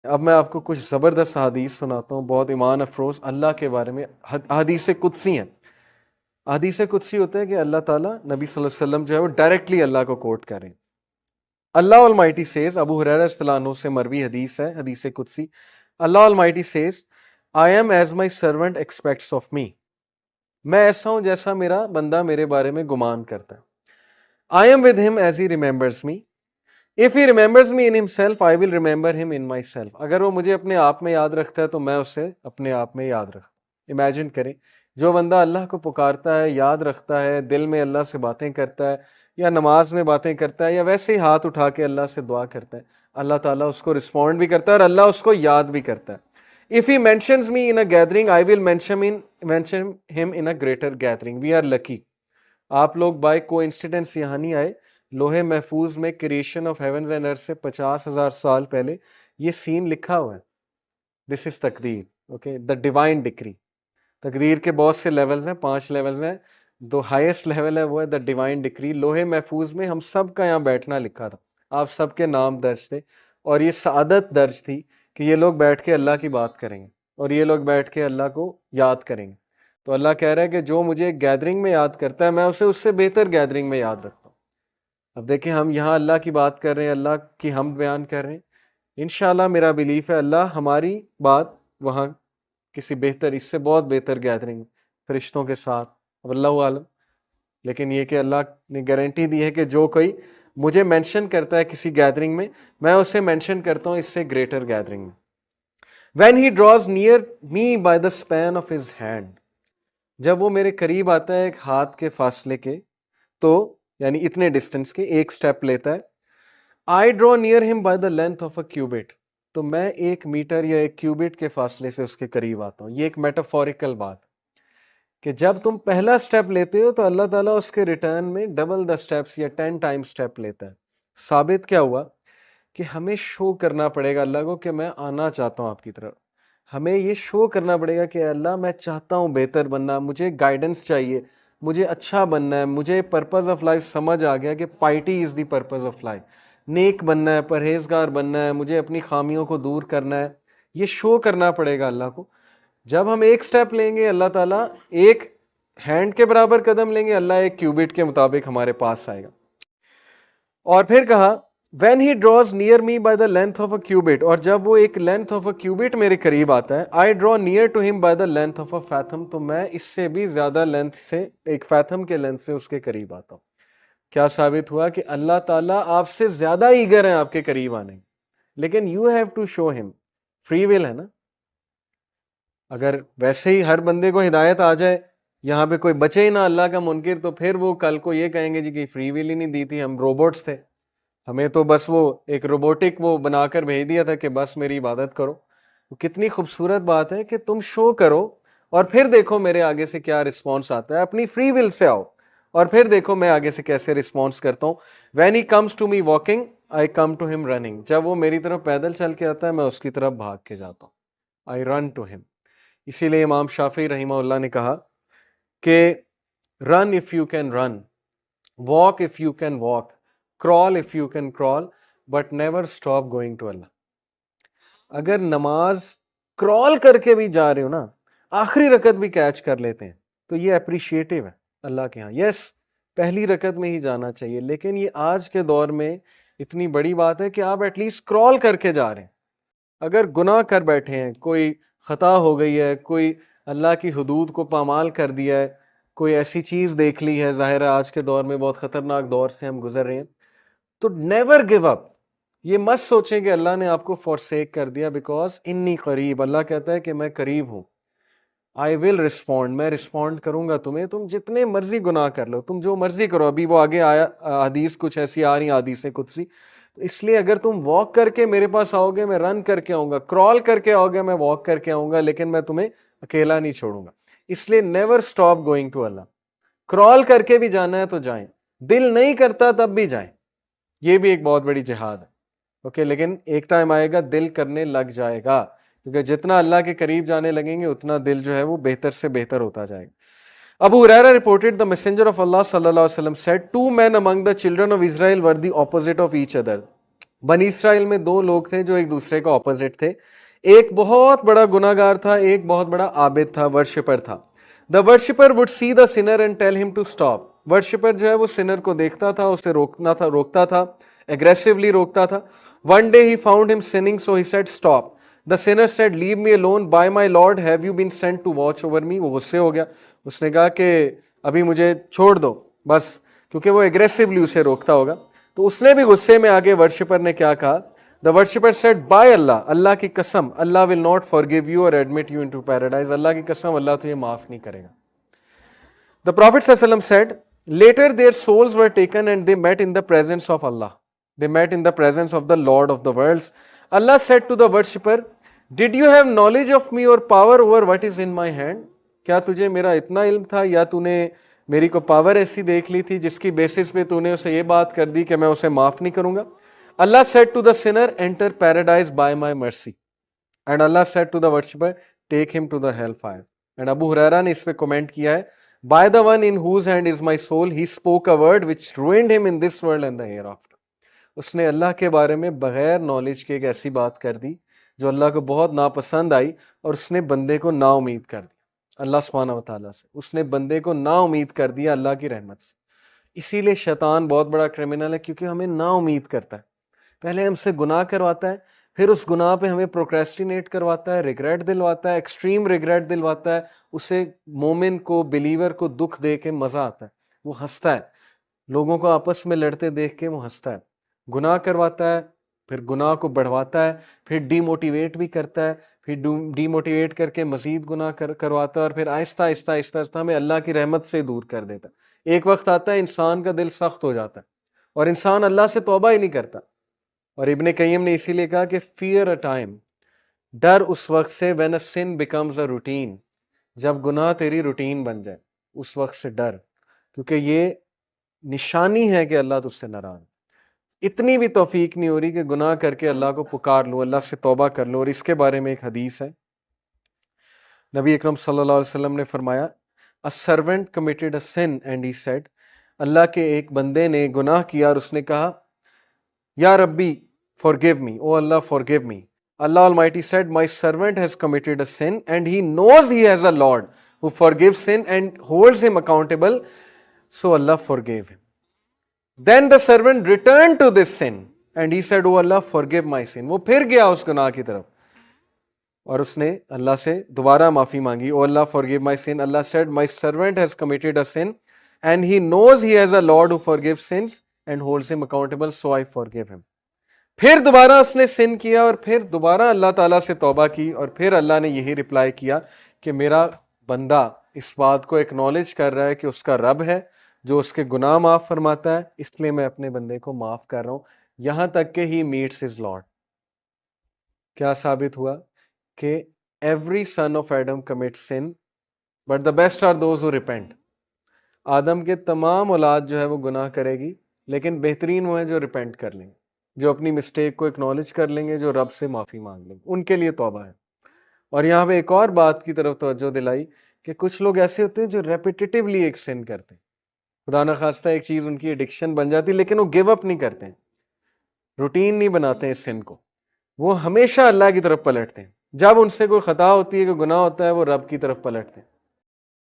اب میں آپ کو کچھ زبردست حدیث سناتا ہوں، بہت ایمان افروز اللہ کے بارے میں، حدیث قدسی ہیں۔ حدیث قدسی ہوتا ہے کہ اللہ تعالیٰ نبی صلی اللہ علیہ وسلم جو ہے وہ ڈائریکٹلی اللہ کو کوٹ کریں۔ اللہ Almighty says، ابو ہریرہ رضی اللہ عنہ سے مروی حدیث ہے، حدیث قدسی، اللہ Almighty says I am as my servant expects of me، میں ایسا ہوں جیسا میرا بندہ میرے بارے میں گمان کرتا ہے۔ I am with him as he remembers me، if he remembers me in himself I will remember him in myself، اگر وہ مجھے اپنے آپ میں یاد رکھتا ہے تو میں اسے اپنے آپ میں یاد رکھتا ہوں۔ امیجن کریں، جو بندہ اللہ کو پکارتا ہے، یاد رکھتا ہے، دل میں اللہ سے باتیں کرتا ہے، یا نماز میں باتیں کرتا ہے، یا ویسے ہی ہاتھ اٹھا کے اللہ سے دعا کرتا ہے، اللہ تعالیٰ اس کو رسپونڈ بھی کرتا ہے اور اللہ اس کو یاد بھی کرتا ہے۔ If he mentions me in a gathering I will mention him in a greater gathering، we are lucky۔ آپ لوگ بائی کو انسیڈنس یہاں نہیں آئے، لوہے محفوظ میں کریشن آف ہیونز اینڈ ارتھ سے 50,000 سال پہلے یہ سین لکھا ہوا ہے۔ دس از تقدیر، اوکے، دا ڈیوائن ڈکری۔ تقدیر کے بہت سے لیولز ہیں، 5 لیولز ہیں، جو ہائیسٹ لیول ہے وہ ہے دا ڈیوائن ڈکری۔ لوہے محفوظ میں ہم سب کا یہاں بیٹھنا لکھا تھا، آپ سب کے نام درج تھے، اور یہ سعادت درج تھی کہ یہ لوگ بیٹھ کے اللہ کی بات کریں گے اور یہ لوگ بیٹھ کے اللہ کو یاد کریں گے۔ تو اللہ کہہ رہا ہے کہ جو مجھے گیدرنگ میں یاد کرتا ہے میں اسے اس سے بہتر گیدرنگ میں یاد رکھتا ہوں۔ اب دیکھیں، ہم یہاں اللہ کی بات کر رہے ہیں، اللہ کی حمد بیان کر رہے ہیں، انشاءاللہ میرا بلیف ہے اللہ ہماری بات وہاں کسی بہتر، اس سے بہت بہتر گیدرنگ فرشتوں کے ساتھ، اب اللہ عالم، لیکن یہ کہ اللہ نے گارنٹی دی ہے کہ جو کوئی مجھے مینشن کرتا ہے کسی گیدرنگ میں اسے مینشن کرتا ہوں اس سے گریٹر گیدرنگ میں۔ When he draws near me by the span of his hand، جب وہ میرے قریب آتا ہے ایک ہاتھ کے فاصلے کے، تو یعنی اتنے ڈسٹنس کے، ایک سٹیپ لیتا ہے، I draw near him by the length of a cubit، تو میں 1 میٹر یا 1 کیوبٹ کے فاصلے سے اس کے قریب آتا ہوں۔ یہ ایک میٹافوریکل بات کہ جب تم پہلا سٹیپ لیتے ہو تو اللہ تعالیٰ اس کے ریٹرن میں ڈبل دا سٹیپس یا 10 ٹائم سٹیپ لیتا ہے۔ ثابت کیا ہوا کہ ہمیں شو کرنا پڑے گا اللہ کو کہ میں آنا چاہتا ہوں آپ کی طرف، ہمیں یہ شو کرنا پڑے گا کہ اللہ میں چاہتا ہوں بہتر بننا، مجھے گائیڈنس چاہیے، مجھے اچھا بننا ہے، مجھے پرپز آف لائف سمجھ آ گیا کہ piety is the purpose of life, نیک بننا ہے، پرہیزگار بننا ہے، مجھے اپنی خامیوں کو دور کرنا ہے، یہ شو کرنا پڑے گا اللہ کو۔ جب ہم ایک سٹیپ لیں گے اللہ تعالیٰ ایک ہینڈ کے برابر قدم لیں گے، اللہ 1 کیوبٹ کے مطابق ہمارے پاس آئے گا۔ اور پھر کہا when he draws near me by the length of a cubit، اور جب وہ ایک length of a cubit میرے قریب آتا ہے I draw near to him by the length of a fathom، تو میں اس سے بھی زیادہ لینتھ سے، ایک فیتھم کے لینتھ سے اس کے قریب آتا ہوں۔ کیا ثابت ہوا کہ اللہ تعالیٰ آپ سے زیادہ ایگر ہیں آپ کے قریب آنے، لیکن you have to show him، free will ہے نا۔ اگر ویسے ہی ہر بندے کو ہدایت آ جائے، یہاں پہ کوئی بچے ہی نہ اللہ کا منکر، تو پھر وہ کل کو یہ کہیں گے جی کہ فری ول ہی نہیں دی تھی، ہم روبوٹس تھے، ہمیں تو بس وہ ایک روبوٹک وہ بنا کر بھیج دیا تھا کہ بس میری عبادت کرو۔ کتنی خوبصورت بات ہے کہ تم شو کرو اور پھر دیکھو میرے آگے سے کیا رسپانس آتا ہے، اپنی فری ول سے آؤ اور پھر دیکھو میں آگے سے کیسے رسپانس کرتا ہوں۔ When he comes to me walking I come to him running، جب وہ میری طرف پیدل چل کے آتا ہے میں اس کی طرف بھاگ کے جاتا ہوں، I run to him۔ اسی لیے امام شافعی رحمہ اللہ نے کہا کہ run if you can run، walk if you can walk، crawl if you can crawl، but never stop going to Allah۔ اگر نماز کرال کر کے بھی جا رہے ہو نا، آخری رکعت بھی کیچ کر لیتے ہیں تو یہ اپریشیٹیو ہے اللہ کے ہاں۔ یس، پہلی رکعت میں ہی جانا چاہیے، لیکن یہ آج کے دور میں اتنی بڑی بات ہے کہ آپ ایٹ لیسٹ کرال کر کے جا رہے ہیں۔ اگر گناہ کر بیٹھے ہیں، کوئی خطا ہو گئی ہے، کوئی اللہ کی حدود کو پامال کر دیا ہے، کوئی ایسی چیز دیکھ لی ہے، ظاہر ہے آج کے دور میں بہت خطرناک دور سے ہم گزر رہے ہیں، تو نیور گیو اپ۔ یہ مت سوچیں کہ اللہ نے آپ کو فورسیک کر دیا، بیکاز انی قریب، اللہ کہتا ہے کہ میں قریب ہوں، آئی ول رسپونڈ، میں رسپونڈ کروں گا تمہیں، تم جتنے مرضی گناہ کر لو، تم جو مرضی کرو۔ ابھی وہ آگے آیا حدیث کچھ ایسی آ رہی ہیں، حدیث قدسی، اس لیے اگر تم واک کر کے میرے پاس آؤ گے میں رن کر کے آؤں گا، کرال کر کے آؤ گے میں واک کر کے آؤں گا، لیکن میں تمہیں اکیلا نہیں چھوڑوں گا۔ اس لیے نیور اسٹاپ گوئنگ ٹو اللہ، کرال کر کے بھی جانا ہے تو جائیں، دل نہیں کرتا تب بھی جائیں، یہ بھی ایک بہت بڑی جہاد ہے، اوکے، لیکن ایک ٹائم آئے گا دل کرنے لگ جائے گا، کیونکہ جتنا اللہ کے قریب جانے لگیں گے اتنا دل جو ہے وہ بہتر سے بہتر ہوتا جائے گا۔ Abu Huraira reported the messenger of Allah sallallahu alaihi wasallam said, two men among the children of Israel were the opposite of each other۔ بنی اسرائیل میں دو لوگ تھے جو ایک دوسرے کا اپوزٹ تھے. ایک بہت بڑا گناہ گار تھا, ایک بہت بڑا عابد تھا, ورشپر تھا. The worshipper would see the sinner and tell him to stop. Worshipper جو ہے وہ سنر کو دیکھتا تھا, اسے روکتا تھا, اگریسولی روکتا تھا. One day he found him sinning so he said stop. The sinner said leave me alone, by my lord have you been sent to watch over me. وہ غصے ہو گیا, اس نے کہا کہ ابھی مجھے چھوڑ دو بس, کیونکہ وہ اگریسولی اسے روکتا ہوگا. تو اس نے بھی غصے میں آگے ورشپر نے کیا کہا, the worshipper said by Allah, اللہ کی قسم, Allah will not forgive you or admit you into paradise. اللہ کی قسم, اللہ تجھے معاف نہیں کرے گا. The Prophet صلی اللہ علیہ وسلم said, later their souls were taken and they met in the presence of Allah. They met in the presence of the Lord of the worlds. Allah said to the worshipper, did you have knowledge of me or power over what is in my hand? کیا تجھے میرا اتنا علم تھا, یا تو نے میری کو پاور ایسی دیکھ لی تھی جس کی بیسس پہ تو نے اسے یہ بات کر دی کہ میں اسے معاف نہیں کروں گا. Allah said to the sinner, enter paradise by my mercy. And Allah said to the worshipper, take him to the hellfire. And Abu Huraira نے اس پہ کومنٹ کیا ہے, by the one in whose hand is my soul, he spoke a word which ruined him in this world and the hereafter. اس نے اللہ کے بارے میں بغیر knowledge کے ایک ایسی بات کر دی جو اللہ کو بہت ناپسند آئی, اور اس نے بندے کو نا امید کر دیا اللہ سبحانہ و تعالیٰ سے. اس نے بندے کو نا امید کر دیا اللہ کی رحمت سے. اسی لیے شیطان بہت بڑا کرمنل ہے, کیونکہ ہمیں نا امید کرتا ہے. پہلے ہم سے گناہ کرواتا ہے, پھر اس گناہ پہ ہمیں پروکریسٹینیٹ کرواتا ہے, ریگریٹ دلواتا ہے, ایکسٹریم ریگریٹ دلواتا ہے. اسے مومن کو, بلیور کو دکھ دے کے مزہ آتا ہے, وہ ہنستا ہے. لوگوں کو آپس میں لڑتے دیکھ کے وہ ہنستا ہے. گناہ کرواتا ہے, پھر گناہ کو بڑھواتا ہے, پھر ڈی موٹیویٹ بھی کرتا ہے, پھر ڈی موٹیویٹ کر کے مزید گناہ کرواتا ہے, اور پھر آہستہ آہستہ آہستہ آہستہ ہمیں اللہ کی رحمت سے دور کر دیتا ہے. ایک وقت آتا ہے انسان کا دل سخت ہو جاتا ہے اور انسان اللہ سے توبہ ہی نہیں کرتا. اور ابن قیم نے اسی لیے کہا کہ فیئر اے ٹائم, ڈر اس وقت سے, when a sin becomes a routine, جب گناہ تیری روٹین بن جائے اس وقت سے ڈر, کیونکہ یہ نشانی ہے کہ اللہ تجھ سے ناراض. اتنی بھی توفیق نہیں ہو رہی کہ گناہ کر کے اللہ کو پکار لو, اللہ سے توبہ کر لو. اور اس کے بارے میں ایک حدیث ہے, نبی اکرم صلی اللہ علیہ وسلم نے فرمایا, a servant committed a sin and he said, اللہ کے ایک بندے نے گناہ کیا اور اس نے کہا, یا ربی forgive me, oh Allah forgive me. Allah Almighty said, my servant has committed a sin and he knows he has a Lord who forgives sin and holds him accountable, so Allah forgave him. Then the servant returned to this sin and he said, oh Allah forgive my sin. وہ پھر گیا اس گناہ کی طرف اور اس نے اللہ سے دوبارہ معافی مانگی, oh Allah forgive my sin. Allah said, my servant has committed a sin and he knows he has a Lord who forgives sins and holds him accountable, so I forgive him. پھر دوبارہ اس نے سن کیا اور پھر دوبارہ اللہ تعالیٰ سے توبہ کی, اور پھر اللہ نے یہی رپلائی کیا کہ میرا بندہ اس بات کو ایکنالج کر رہا ہے کہ اس کا رب ہے جو اس کے گناہ معاف فرماتا ہے, اس لیے میں اپنے بندے کو معاف کر رہا ہوں, یہاں تک کہ ہی میٹس ہز لارڈ. کیا ثابت ہوا کہ every son of Adam commit sin but the best are those who repent. آدم کے تمام اولاد جو ہے وہ گناہ کرے گی, لیکن بہترین وہ ہیں جو ریپینٹ کر لیں گے, جو اپنی مسٹیک کو اکنالج کر لیں گے, جو رب سے معافی مانگ لیں گے, ان کے لیے توبہ ہے. اور یہاں پہ ایک اور بات کی طرف توجہ دلائی کہ کچھ لوگ ایسے ہوتے ہیں جو ریپیٹیٹیولی ایک سن کرتے ہیں, خدا نخواستہ ایک چیز ان کی ایڈکشن بن جاتی, لیکن وہ گیو اپ نہیں کرتے ہیں, روٹین نہیں بناتے ہیں اس سن کو, وہ ہمیشہ اللہ کی طرف پلٹتے ہیں. جب ان سے کوئی خطا ہوتی ہے, کوئی گناہ ہوتا ہے, وہ رب کی طرف پلٹتے ہیں.